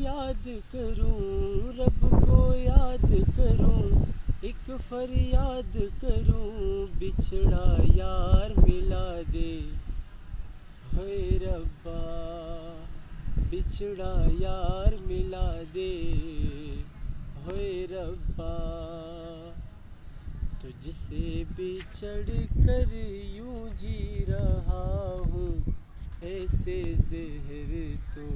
یاد کروں، رب کو یاد کروں، ایک فریاد کروں، بچھڑا یار ملا دے، ہے ربا بچھڑا یار ملا دے، ہے ربا تجھ سے بچھڑ کر یوں جی رہا ہوں، ایسے زہر تو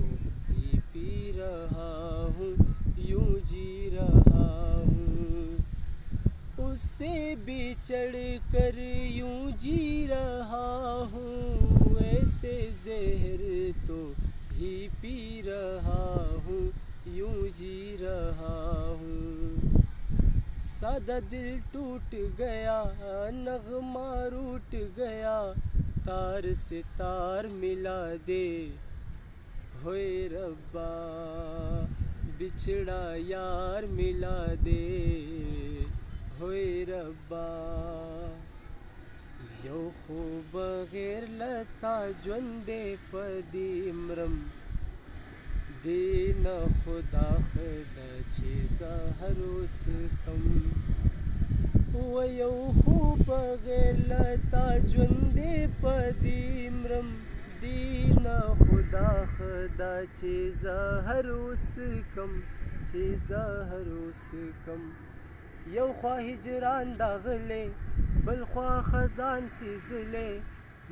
ہی پی رہا ہوں، یوں جی رہا ہوں، اس سے بچھڑ کر یوں جی رہا ہوں، ایسے زہر تو ہی پی رہا ہوں، یوں جی رہا ہوں، سادہ دل ٹوٹ گیا، نغمہ روٹ گیا، تار سے تار ملا دے، ہوئے ربا بچھڑا یار ملا دے، ہوئے ربا یو خوب غیر لتا جوندے پدیمرم، دینا خدا خدا چیزا ہروس کم، و یو خوب غیر لتا جوندے پدیمرم، دینا خدا خدا چیزا ہروس کم، چیزا ہروس کم، یو خواہ ہجران داغلے بل خواہ خزان سیزلے،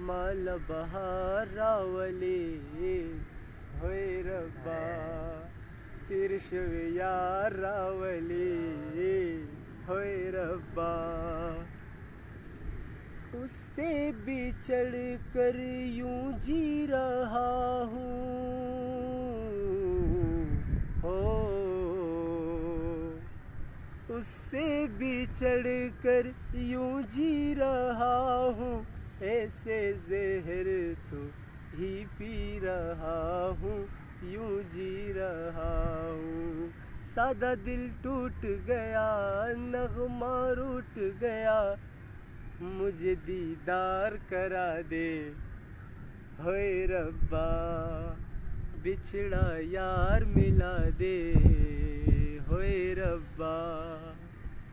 مال بہار راولے، ہوئے ربا تیر شوی یار راولے، ہوئے ربا اس سے بچھڑ کر یوں جی رہا ہوں، اس سے بچھڑ کر یوں جی رہا ہوں، ایسے زہر تو ہی پی رہا ہوں، یوں جی رہا ہوں، سادہ دل ٹوٹ گیا، نغمہ روٹ گیا، مجھے دیدار کرا دے، ہوئے ربا بچھڑا یار ملا دے، ہوئے ربا